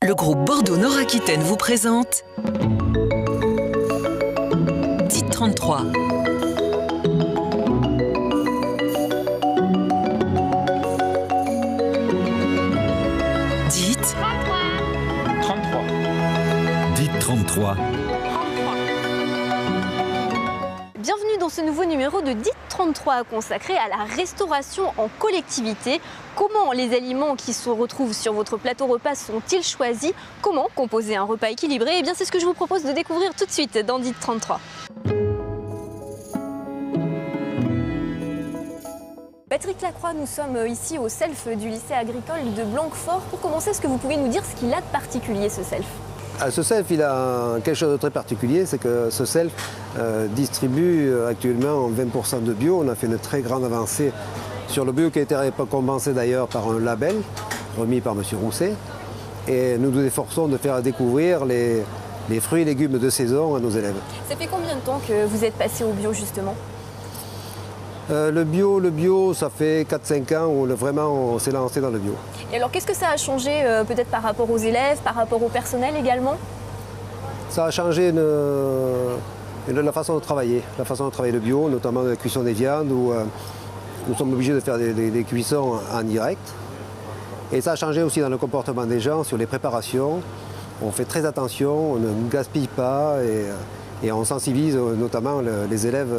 Le groupe Bordeaux Nord-Aquitaine vous présente Dites 33. Dites 33. Dites 33. Bienvenue dans ce nouveau numéro de Dites 33 consacré à la restauration en collectivité. Comment les aliments qui se retrouvent sur votre plateau repas sont-ils choisis? Comment composer un repas équilibré? Eh bien, c'est ce que je vous propose de découvrir tout de suite dans Dites 33. Patrick Lacroix, nous sommes ici au self du lycée agricole de Blanquefort. Pour commencer, est-ce que vous pouvez nous dire ce qu'il a de particulier, ce self? Ce self, il a quelque chose de très particulier, c'est que ce self distribue actuellement 20% de bio. On a fait une très grande avancée sur le bio qui a été récompensé d'ailleurs par un label remis par M. Rousset. Et nous nous efforçons de faire découvrir les fruits et légumes de saison à nos élèves. Ça fait combien de temps que vous êtes passé au bio justement? Le bio, ça fait 4-5 ans où vraiment on s'est lancé dans le bio. Et alors, qu'est-ce que ça a changé peut-être par rapport aux élèves, par rapport au personnel également? Ça a changé la façon de travailler le bio, notamment la cuisson des viandes, où nous sommes obligés de faire des cuissons en direct. Et ça a changé aussi dans le comportement des gens sur les préparations. On fait très attention, on ne gaspille pas et on sensibilise notamment les élèves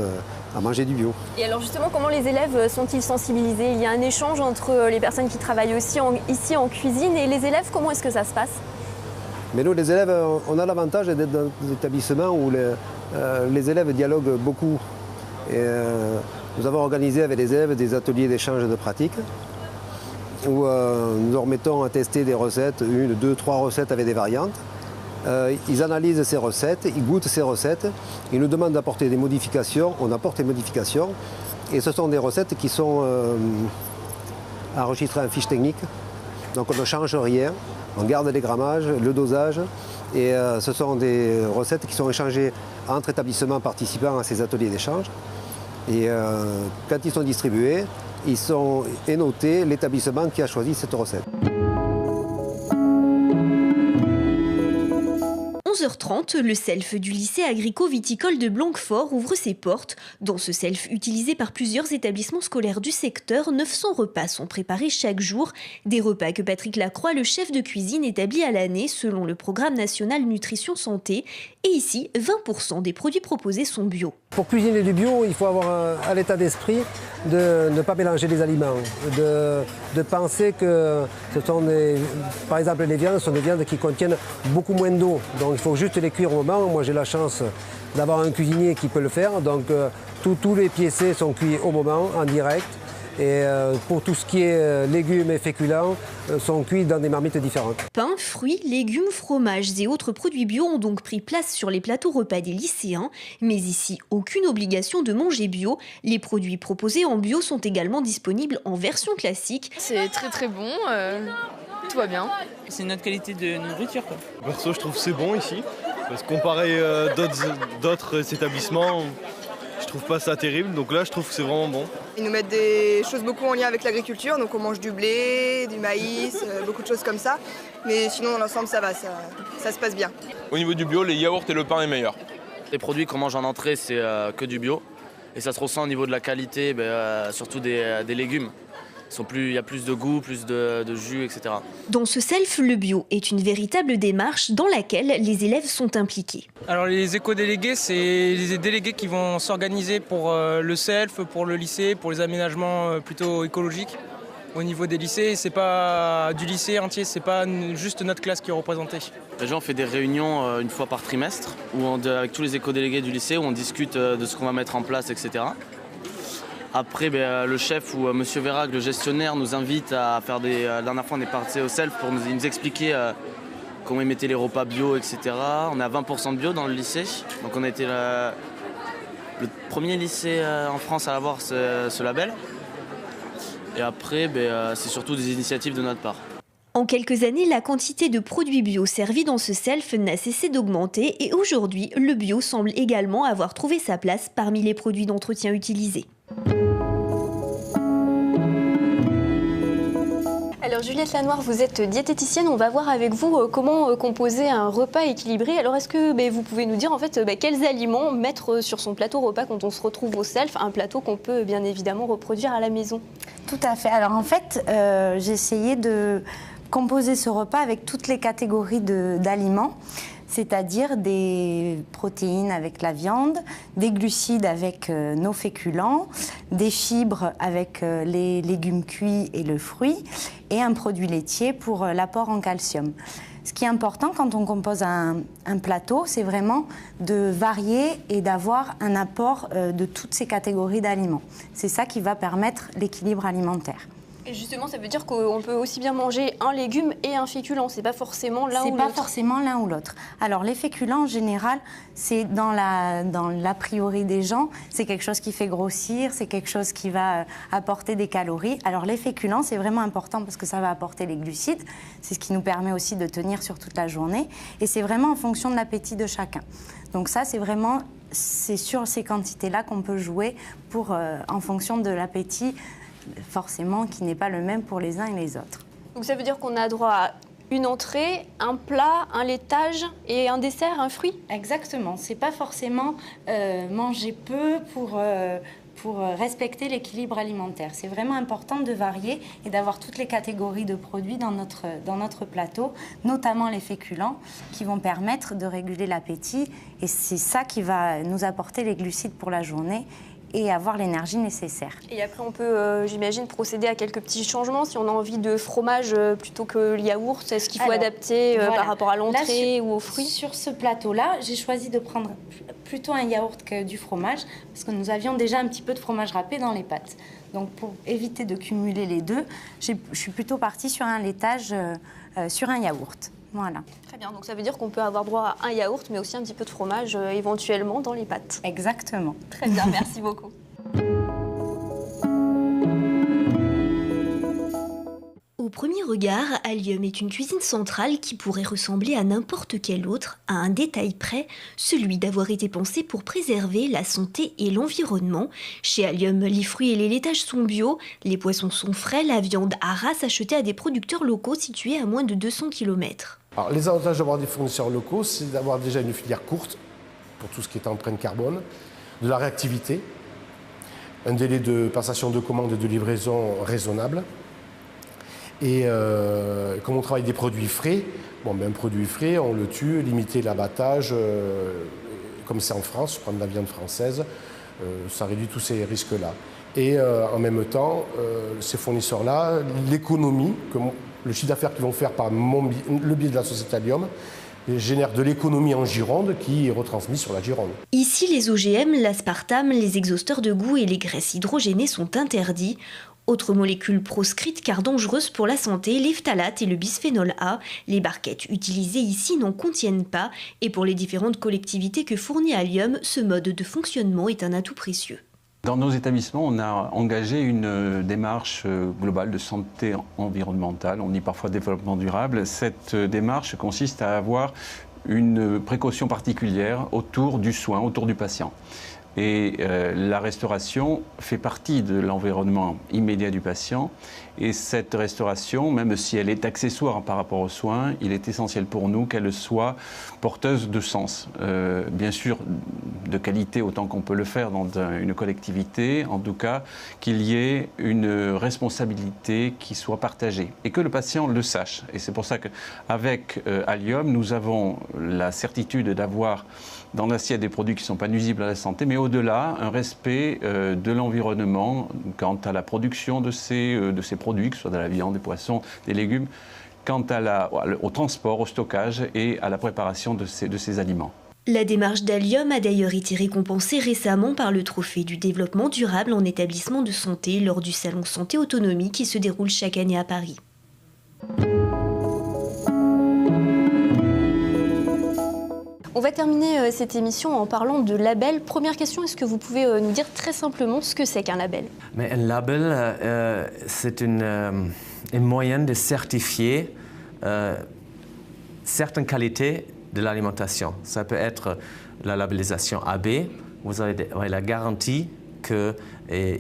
à manger du bio. Et alors justement, comment les élèves sont-ils sensibilisés? Il y a un échange entre les personnes qui travaillent aussi ici en cuisine et les élèves, comment est-ce que ça se passe? Mais nous, les élèves, on a l'avantage d'être dans des établissements où les élèves dialoguent beaucoup. Et, nous avons organisé avec les élèves des ateliers d'échange de pratiques où nous leur mettons à tester des recettes, 1, 2, 3 recettes avec des variantes. Ils analysent ces recettes, ils goûtent ces recettes, ils nous demandent d'apporter des modifications, on apporte des modifications et ce sont des recettes qui sont enregistrées en fiche technique, donc on ne change rien, on garde les grammages, le dosage et ce sont des recettes qui sont échangées entre établissements participants à ces ateliers d'échange et quand ils sont distribués, est noté l'établissement qui a choisi cette recette. 11h30, le self du lycée agrico-viticole de Blanquefort ouvre ses portes. Dans ce self utilisé par plusieurs établissements scolaires du secteur, 900 repas sont préparés chaque jour. Des repas que Patrick Lacroix, le chef de cuisine, établit à l'année selon le programme national nutrition santé. Et ici, 20% des produits proposés sont bio. Pour cuisiner du bio, il faut avoir un état d'esprit de ne pas mélanger les aliments, de penser que ce sont par exemple les viandes sont des viandes qui contiennent beaucoup moins d'eau. Donc il faut juste les cuire au moment. Moi j'ai la chance d'avoir un cuisinier qui peut le faire. Donc tous les piécés sont cuits au moment, en direct. Et pour tout ce qui est légumes et féculents, sont cuits dans des marmites différentes. Pain, fruits, légumes, fromages et autres produits bio ont donc pris place sur les plateaux repas des lycéens. Mais ici, aucune obligation de manger bio. Les produits proposés en bio sont également disponibles en version classique. C'est très bon, tout va bien. C'est notre qualité de nourriture, quoi. Perso, je trouve que c'est bon ici, parce que comparé d'autres établissements, je trouve pas ça terrible, donc là je trouve que c'est vraiment bon. Ils nous mettent des choses beaucoup en lien avec l'agriculture, donc on mange du blé, du maïs, beaucoup de choses comme ça. Mais sinon dans l'ensemble ça va, ça se passe bien. Au niveau du bio, les yaourts et le pain est meilleur. Les produits qu'on mange en entrée, c'est que du bio. Et ça se ressent au niveau de la qualité, surtout des légumes. Il y a plus de goût, plus de jus, etc. Dans ce self, le bio est une véritable démarche dans laquelle les élèves sont impliqués. Alors les éco-délégués, c'est les délégués qui vont s'organiser pour le self, pour le lycée, pour les aménagements plutôt écologiques au niveau des lycées. C'est pas du lycée entier, c'est pas juste notre classe qui est représentée. Déjà, on fait des réunions une fois par trimestre avec tous les éco-délégués du lycée où on discute de ce qu'on va mettre en place, etc. Après, le chef ou M. Vérac, le gestionnaire, nous invite à faire la dernière fois, on est parti au self pour nous expliquer comment ils mettaient les repas bio, etc. On est à 20% de bio dans le lycée. Donc on a été le premier lycée en France à avoir ce label. Et après, c'est surtout des initiatives de notre part. En quelques années, la quantité de produits bio servis dans ce self n'a cessé d'augmenter et aujourd'hui, le bio semble également avoir trouvé sa place parmi les produits d'entretien utilisés. Alors Juliette Lanoir, vous êtes diététicienne. On va voir avec vous comment composer un repas équilibré. Alors est-ce que vous pouvez nous dire en fait quels aliments mettre sur son plateau repas quand on se retrouve au self, un plateau qu'on peut bien évidemment reproduire à la maison? Tout à fait. Alors en fait, j'ai essayé de composer ce repas avec toutes les catégories d'aliments, c'est-à-dire des protéines avec la viande, des glucides avec nos féculents, des fibres avec les légumes cuits et le fruit, et un produit laitier pour l'apport en calcium. Ce qui est important quand on compose un plateau, c'est vraiment de varier et d'avoir un apport de toutes ces catégories d'aliments. C'est ça qui va permettre l'équilibre alimentaire. Et justement, ça veut dire qu'on peut aussi bien manger un légume et un féculent. C'est pas forcément l'un ou l'autre. C'est pas forcément l'un ou l'autre. Alors les féculents, en général, c'est dans l'a priori des gens, c'est quelque chose qui fait grossir, c'est quelque chose qui va apporter des calories. Alors les féculents, c'est vraiment important parce que ça va apporter les glucides. C'est ce qui nous permet aussi de tenir sur toute la journée. Et c'est vraiment en fonction de l'appétit de chacun. Donc ça, c'est sur ces quantités-là qu'on peut jouer en fonction de l'appétit, forcément, qui n'est pas le même pour les uns et les autres. Donc ça veut dire qu'on a droit à une entrée, un plat, un laitage et un dessert, un fruit? Exactement. C'est pas forcément manger peu pour respecter l'équilibre alimentaire. C'est vraiment important de varier et d'avoir toutes les catégories de produits dans notre plateau, notamment les féculents, qui vont permettre de réguler l'appétit. Et c'est ça qui va nous apporter les glucides pour la journée et avoir l'énergie nécessaire. Et après, on peut, j'imagine, procéder à quelques petits changements. Si on a envie de fromage plutôt que le yaourt, est-ce qu'il faut adapter par rapport à l'entrée ou aux fruits? Sur ce plateau-là, j'ai choisi de prendre plutôt un yaourt que du fromage, parce que nous avions déjà un petit peu de fromage râpé dans les pâtes. Donc, pour éviter de cumuler les deux, je suis plutôt partie sur un laitage sur un yaourt. Voilà. Très bien, donc ça veut dire qu'on peut avoir droit à un yaourt, mais aussi un petit peu de fromage éventuellement dans les pâtes. Exactement. Très bien, merci beaucoup. Au premier regard, Allium est une cuisine centrale qui pourrait ressembler à n'importe quelle autre, à un détail près, celui d'avoir été pensé pour préserver la santé et l'environnement. Chez Allium, les fruits et les laitages sont bio, les poissons sont frais, la viande à race achetée à des producteurs locaux situés à moins de 200 km. Alors, les avantages d'avoir des fournisseurs locaux, c'est d'avoir déjà une filière courte pour tout ce qui est empreinte carbone, de la réactivité, un délai de passation de commande et de livraison raisonnable. Et comme on travaille des produits frais, un produit frais, on le tue, limiter l'abattage, comme c'est en France, prendre de la viande française, ça réduit tous ces risques-là. Et en même temps, ces fournisseurs-là, l'économie, le chiffre d'affaires qu'ils vont faire par le biais de la société Allium, génère de l'économie en Gironde qui est retransmise sur la Gironde. Ici, les OGM, l'aspartame, les exhausteurs de goût et les graisses hydrogénées sont interdits. Autres molécules proscrites car dangereuses pour la santé, les phtalates et le bisphénol A. Les barquettes utilisées ici n'en contiennent pas et pour les différentes collectivités que fournit Allium, ce mode de fonctionnement est un atout précieux. Dans nos établissements, on a engagé une démarche globale de santé environnementale, on dit parfois développement durable. Cette démarche consiste à avoir une précaution particulière autour du soin, autour du patient. Et la restauration fait partie de l'environnement immédiat du patient. Et cette restauration, même si elle est accessoire par rapport aux soins, il est essentiel pour nous qu'elle soit porteuse de sens. Bien sûr, de qualité autant qu'on peut le faire dans une collectivité, en tout cas, qu'il y ait une responsabilité qui soit partagée et que le patient le sache. Et c'est pour ça qu'avec Allium, nous avons la certitude d'avoir dans l'assiette des produits qui ne sont pas nuisibles à la santé, mais au-delà, un respect de l'environnement quant à la production de ces produits, que ce soit de la viande, des poissons, des légumes, quant au transport, au stockage et à la préparation de ces aliments. La démarche d'Allium a d'ailleurs été récompensée récemment par le trophée du développement durable en établissement de santé lors du salon Santé Autonomie qui se déroule chaque année à Paris. On va terminer cette émission en parlant de label. Première question, est-ce que vous pouvez nous dire très simplement ce que c'est qu'un label? Mais un label, c'est un moyen de certifier certaines qualités de l'alimentation. Ça peut être la labellisation AB, vous avez la garantie qu'il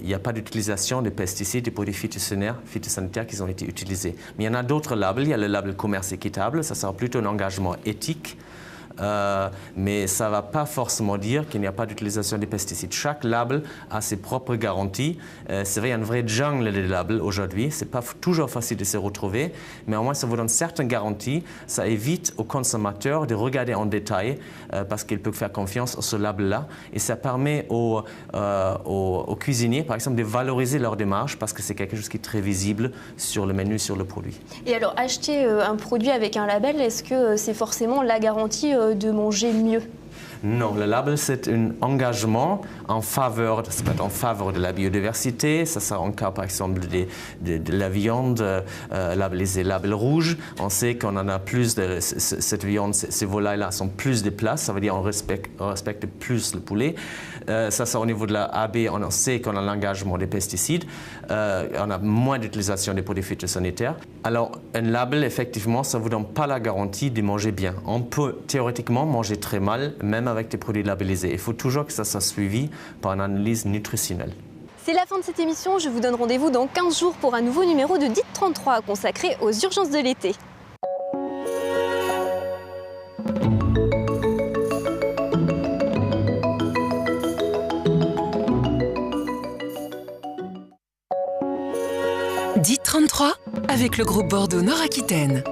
n'y a pas d'utilisation de pesticides, des produits phytosanitaires qui ont été utilisés. Mais il y en a d'autres labels. Il y a le label commerce équitable, ça sera plutôt un engagement éthique. Mais ça ne va pas forcément dire qu'il n'y a pas d'utilisation des pesticides. Chaque label a ses propres garanties. C'est vrai, il y a une vraie jungle des labels aujourd'hui. Ce n'est pas toujours facile de se retrouver, mais au moins ça vous donne certaines garanties. Ça évite aux consommateurs de regarder en détail parce qu'ils peuvent faire confiance à ce label-là. Et ça permet aux cuisiniers, par exemple, de valoriser leur démarche parce que c'est quelque chose qui est très visible sur le menu, sur le produit. Et alors, acheter un produit avec un label, est-ce que c'est forcément la garantie de manger mieux? Non, le label, c'est un engagement en faveur de la biodiversité. Ça sera en cas, par exemple, de la viande labellisée label rouge. On sait qu'on en a plus de cette viande, ces volailles-là sont plus de place. Ça veut dire qu'on respecte plus le poulet. Ça, c'est au niveau de la AB, on sait qu'on a l'engagement des pesticides. On a moins d'utilisation des produits phytosanitaires. Alors, un label, effectivement, ça ne vous donne pas la garantie de manger bien. On peut théoriquement manger très mal, même avec des produits labellisés. Il faut toujours que ça soit suivi par une analyse nutritionnelle. C'est la fin de cette émission. Je vous donne rendez-vous dans 15 jours pour un nouveau numéro de DIT 33 consacré aux urgences de l'été. DIT 33 avec le groupe Bordeaux Nord-Aquitaine.